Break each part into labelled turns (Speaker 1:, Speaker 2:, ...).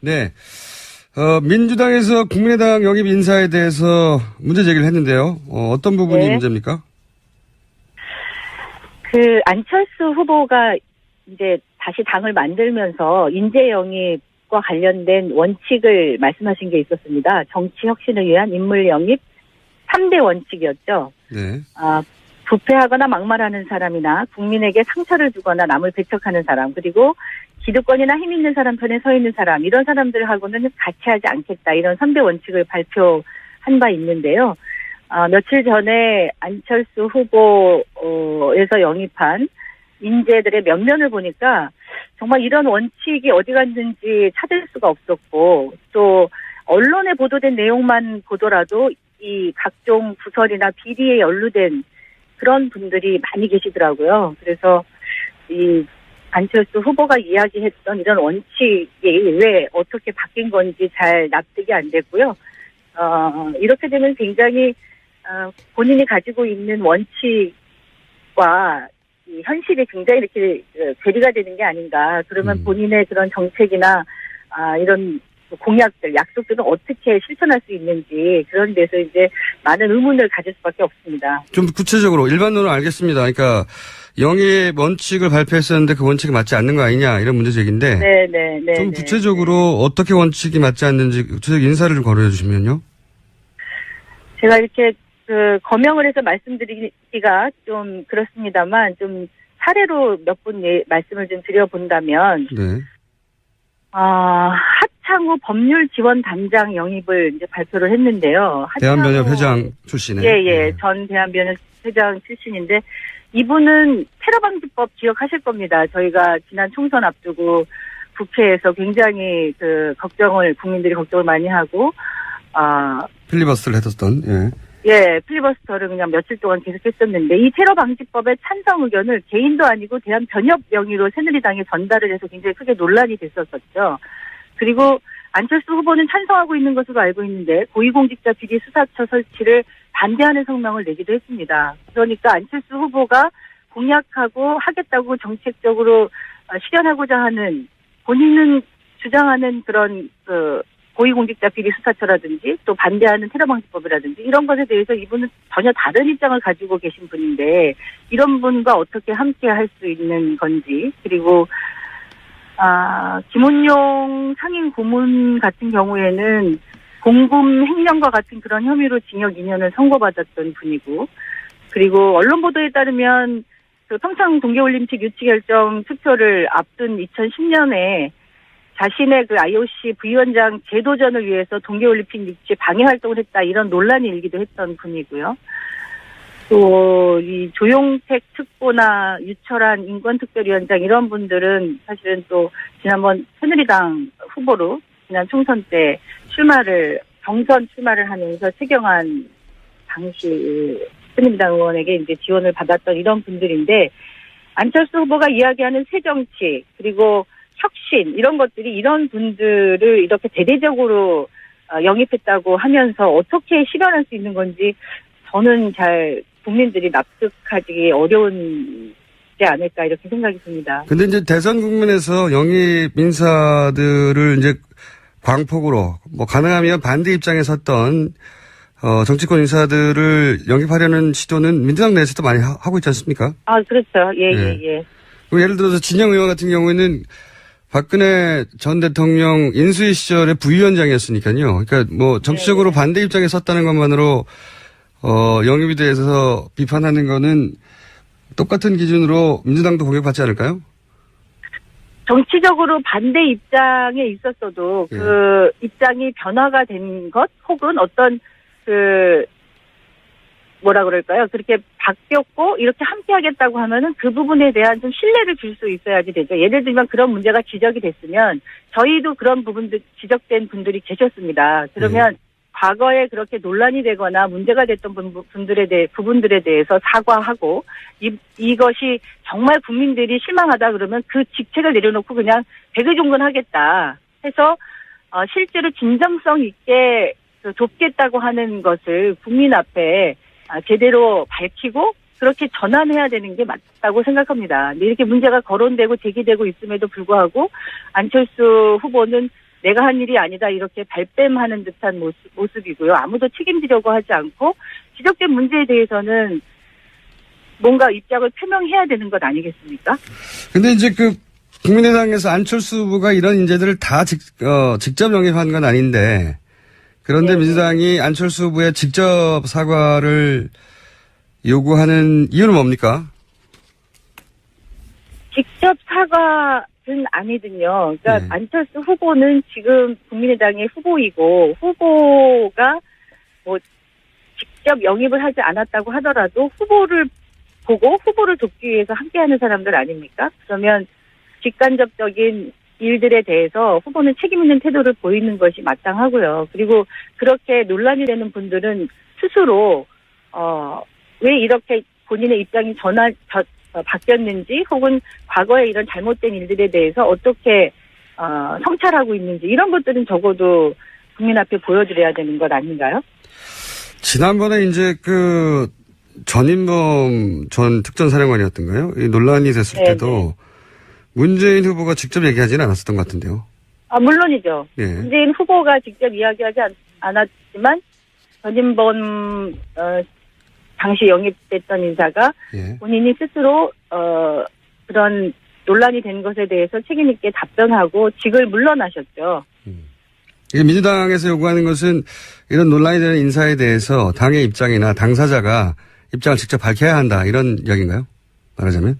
Speaker 1: 네. 민주당에서 국민의당 영입 인사에 대해서 문제 제기를 했는데요. 어떤 부분이
Speaker 2: 네.
Speaker 1: 문제입니까?
Speaker 2: 안철수 후보가 이제 다시 당을 만들면서 인재 영입과 관련된 원칙을 말씀하신 게 있었습니다. 정치 혁신을 위한 인물 영입 3대 원칙이었죠.
Speaker 1: 네.
Speaker 2: 부패하거나 막말하는 사람이나 국민에게 상처를 주거나 남을 배척하는 사람, 그리고 기득권이나 힘 있는 사람 편에 서 있는 사람, 이런 사람들하고는 같이 하지 않겠다, 이런 3대 원칙을 발표한 바 있는데요. 며칠 전에 안철수 후보에서 영입한 인재들의 면면을 보니까 정말 이런 원칙이 어디 갔는지 찾을 수가 없었고, 또 언론에 보도된 내용만 보더라도 이 각종 구설이나 비리에 연루된 그런 분들이 많이 계시더라고요. 그래서 이 안철수 후보가 이야기했던 이런 원칙이 왜 어떻게 바뀐 건지 잘 납득이 안 됐고요. 이렇게 되면 굉장히 본인이 가지고 있는 원칙과 이 현실이 굉장히 이렇게 괴리가 되는 게 아닌가. 그러면 본인의 그런 정책이나 이런 공약들, 약속들은 어떻게 실천할 수 있는지, 그런 데서 이제 많은 의문을 가질 수밖에 없습니다.
Speaker 1: 좀 구체적으로 일반론은 알겠습니다. 그러니까 영입 원칙을 발표했었는데 그 원칙이 맞지 않는 거 아니냐, 이런 문제 제기인데.
Speaker 2: 네.
Speaker 1: 좀 구체적으로 어떻게 원칙이 맞지 않는지 구체적 인사를 좀 거론해 주시면요.
Speaker 2: 제가 이렇게 거명을 해서 말씀드리기가 좀 그렇습니다만, 좀 사례로 몇 분 말씀을 좀 드려본다면.
Speaker 1: 네.
Speaker 2: 하창우 법률지원단장 영입을 이제 발표를 했는데요.
Speaker 1: 대한변협 회장 출신의.
Speaker 2: 예. 전 대한변협 회장 출신인데, 이분은 테러방지법 기억하실 겁니다. 저희가 지난 총선 앞두고 국회에서 굉장히 국민들이 걱정을 많이 하고,
Speaker 1: 필리버스터를 했었던,
Speaker 2: 필리버스터를 그냥 며칠 동안 계속 했었는데, 이 테러방지법의 찬성 의견을 개인도 아니고 대한변협 명의로 새누리당에 전달을 해서 굉장히 크게 논란이 됐었었죠. 그리고 안철수 후보는 찬성하고 있는 것으로 알고 있는데, 고위공직자 비리 수사처 설치를 반대하는 성명을 내기도 했습니다. 그러니까 안철수 후보가 공약하고 하겠다고 정책적으로 실현하고자 하는, 본인은 주장하는 그런 고위공직자 비리 수사처라든지 또 반대하는 테러방지법이라든지 이런 것에 대해서 이분은 전혀 다른 입장을 가지고 계신 분인데, 이런 분과 어떻게 함께 할 수 있는 건지, 그리고 김은용 상임 고문 같은 경우에는 공금 횡령과 같은 그런 혐의로 징역 2년을 선고받았던 분이고, 그리고 언론 보도에 따르면 평창 동계올림픽 유치 결정 투표를 앞둔 2010년에 자신의 IOC 부위원장 재도전을 위해서 동계올림픽 유치 방해 활동을 했다, 이런 논란이 일기도 했던 분이고요. 또 이 조용택 특보나 유철한 인권특별위원장, 이런 분들은 사실은 또 지난번 새누리당 후보로 지난 총선 때 경선 출마를 하면서 최경환 당시 새누리당 의원에게 이제 지원을 받았던 이런 분들인데, 안철수 후보가 이야기하는 새정치, 그리고 혁신, 이런 것들이 이런 분들을 이렇게 대대적으로 영입했다고 하면서 어떻게 실현할 수 있는 건지 저는 잘 국민들이 납득하기 어려운지 않을까, 이렇게 생각이 듭니다.
Speaker 1: 근데 이제 대선 국면에서 영입 인사들을 이제 광폭으로 가능하면 반대 입장에 섰던 정치권 인사들을 영입하려는 시도는 민주당 내에서도 많이 하고 있지 않습니까?
Speaker 2: 그렇죠. 예.
Speaker 1: 예를 들어서 진영 의원 같은 경우에는 박근혜 전 대통령 인수위 시절에 부위원장이었으니까요. 그러니까 정치적으로 반대 입장에 섰다는 것만으로 영입에 대해서 비판하는 거는 똑같은 기준으로 민주당도 공격받지 않을까요?
Speaker 2: 정치적으로 반대 입장에 있었어도 그 입장이 변화가 된 것, 혹은 어떤 그렇게 바뀌었고 이렇게 함께 하겠다고 하면은 그 부분에 대한 좀 신뢰를 줄 수 있어야지 되죠. 예를 들면 그런 문제가 지적이 됐으면, 저희도 그런 부분들 지적된 분들이 계셨습니다. 그러면 과거에 그렇게 논란이 되거나 문제가 됐던 부분들에 대해서 사과하고, 이것이 정말 국민들이 실망하다 그러면 그 직책을 내려놓고 그냥 백의종군하겠다 해서 실제로 진정성 있게 돕겠다고 하는 것을 국민 앞에 제대로 밝히고 그렇게 전환해야 되는 게 맞다고 생각합니다. 근데 이렇게 문제가 거론되고 제기되고 있음에도 불구하고 안철수 후보는 내가 한 일이 아니다 이렇게 발뺌하는 듯한 모습이고요. 아무도 책임지려고 하지 않고 지적된 문제에 대해서는 뭔가 입장을 표명해야 되는 것 아니겠습니까?
Speaker 1: 근데 이제 국민의당에서 안철수 후보가 이런 인재들을 다 직접 영입한 건 아닌데, 그런데
Speaker 2: 네.
Speaker 1: 민주당이 안철수 후보의 직접 사과를 요구하는 이유는 뭡니까?
Speaker 2: 직접 사과는 아니거든요. 그러니까
Speaker 1: 네.
Speaker 2: 안철수 후보는 지금 국민의당의 후보이고 후보가 뭐 직접 영입을 하지 않았다고 하더라도 후보를 보고 후보를 돕기 위해서 함께하는 사람들 아닙니까? 그러면 직간접적인 일들에 대해서 후보는 책임 있는 태도를 보이는 것이 마땅하고요. 그리고 그렇게 논란이 되는 분들은 스스로 왜 이렇게 본인의 입장이 바뀌었는지 혹은 과거에 이런 잘못된 일들에 대해서 어떻게 성찰하고 있는지 이런 것들은 적어도 국민 앞에 보여드려야 되는 것 아닌가요?
Speaker 1: 지난번에 이제 전인범 전 특전사령관이었던가요? 이 논란이 됐을
Speaker 2: 네네.
Speaker 1: 때도 문재인 후보가 직접 얘기하지는 않았었던 것 같은데요.
Speaker 2: 물론이죠.
Speaker 1: 예.
Speaker 2: 문재인 후보가 직접 이야기하지 않았지만 전인범 당시 영입됐던 인사가
Speaker 1: 예.
Speaker 2: 본인이 스스로 그런 논란이 된 것에 대해서 책임 있게 답변하고 직을 물러나셨죠.
Speaker 1: 이게 민주당에서 요구하는 것은 이런 논란이 되는 인사에 대해서 당의 입장이나 당사자가 입장을 직접 밝혀야 한다 이런 이야기인가요? 말하자면?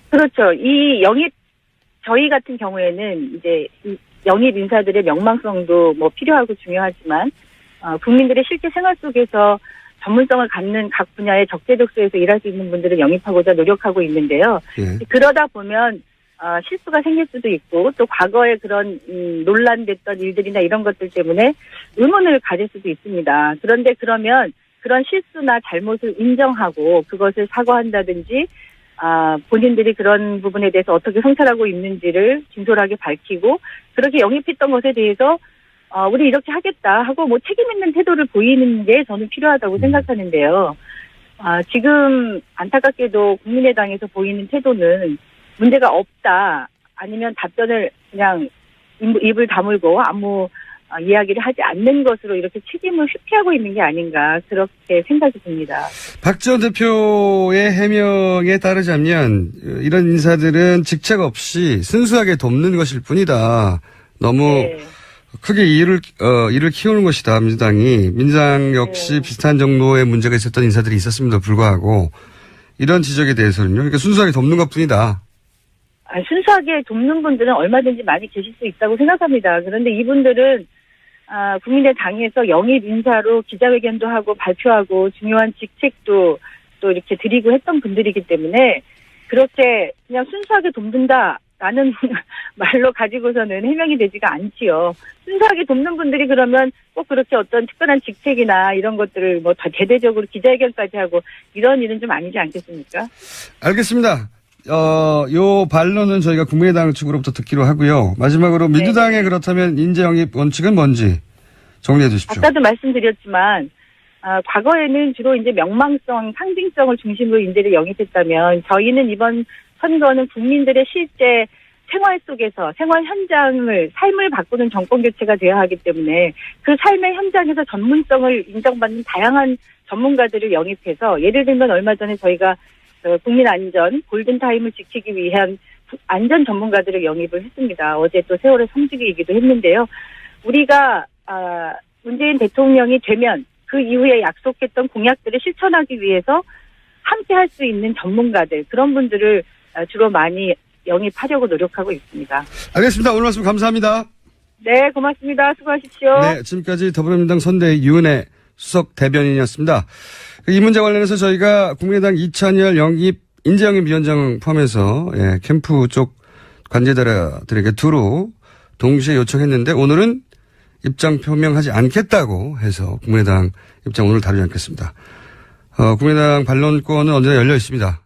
Speaker 2: 그렇죠. 이 영입 저희 같은 경우에는 이제 이 영입 인사들의 명망성도 뭐 필요하고 중요하지만 국민들의 실제 생활 속에서 전문성을 갖는 각 분야의 적재적소에서 일할 수 있는 분들을 영입하고자 노력하고 있는데요.
Speaker 1: 예.
Speaker 2: 그러다 보면 실수가 생길 수도 있고 또 과거에 그런 논란됐던 일들이나 이런 것들 때문에 의문을 가질 수도 있습니다. 그런데 그러면 그런 실수나 잘못을 인정하고 그것을 사과한다든지 본인들이 그런 부분에 대해서 어떻게 성찰하고 있는지를 진솔하게 밝히고 그렇게 영입했던 것에 대해서 우리 이렇게 하겠다 하고 뭐 책임 있는 태도를 보이는 게 저는 필요하다고 생각하는데요. 지금 안타깝게도 국민의당에서 보이는 태도는 문제가 없다 아니면 답변을 그냥 입을 다물고 아무 이야기를 하지 않는 것으로 이렇게 책임을 회피하고 있는 게 아닌가 그렇게 생각이 듭니다.
Speaker 1: 박 전 대표의 해명에 따르자면 이런 인사들은 직책 없이 순수하게 돕는 것일 뿐이다. 너무
Speaker 2: 네.
Speaker 1: 크게 일을 키우는 것이다. 민주당 역시
Speaker 2: 네.
Speaker 1: 비슷한 정도의 문제가 있었던 인사들이 있었음에도 불구하고 이런 지적에 대해서는요. 그러니까 순수하게 돕는 것뿐이다.
Speaker 2: 순수하게 돕는 분들은 얼마든지 많이 계실 수 있다고 생각합니다. 그런데 이분들은 국민의당에서 영입 인사로 기자회견도 하고 발표하고 중요한 직책도 또 이렇게 드리고 했던 분들이기 때문에 그렇게 그냥 순수하게 돕는다라는 말로 가지고서는 해명이 되지가 않지요. 순수하게 돕는 분들이 그러면 꼭 그렇게 어떤 특별한 직책이나 이런 것들을 뭐 더 대대적으로 기자회견까지 하고 이런 일은 좀 아니지 않겠습니까?
Speaker 1: 알겠습니다. 요 반론은 저희가 국민의당 측으로부터 듣기로 하고요. 마지막으로 민주당의 그렇다면 인재 영입 원칙은 뭔지 정리해 주십시오.
Speaker 2: 아까도 말씀드렸지만, 과거에는 주로 이제 명망성, 상징성을 중심으로 인재를 영입했다면, 저희는 이번 선거는 국민들의 실제 생활 속에서, 생활 현장을, 삶을 바꾸는 정권 교체가 되어야 하기 때문에, 그 삶의 현장에서 전문성을 인정받는 다양한 전문가들을 영입해서, 예를 들면 얼마 전에 저희가 국민 안전, 골든타임을 지키기 위한 안전 전문가들을 영입을 했습니다. 어제 또 세월의 성지기이기도 했는데요. 우리가 문재인 대통령이 되면 그 이후에 약속했던 공약들을 실천하기 위해서 함께 할 수 있는 전문가들, 그런 분들을 주로 많이 영입하려고 노력하고 있습니다.
Speaker 1: 알겠습니다. 오늘 말씀 감사합니다.
Speaker 2: 네, 고맙습니다. 수고하십시오.
Speaker 1: 네, 지금까지 더불어민주당 선대위 유은혜 수석 대변인이었습니다. 이 문제 관련해서 저희가 국민의당 이찬열 인재 영입 위원장 포함해서 캠프 쪽 관계자들에게 두루 동시에 요청했는데 오늘은 입장 표명하지 않겠다고 해서 국민의당 입장 오늘 다루지 않겠습니다. 국민의당 반론권은 언제나 열려 있습니다.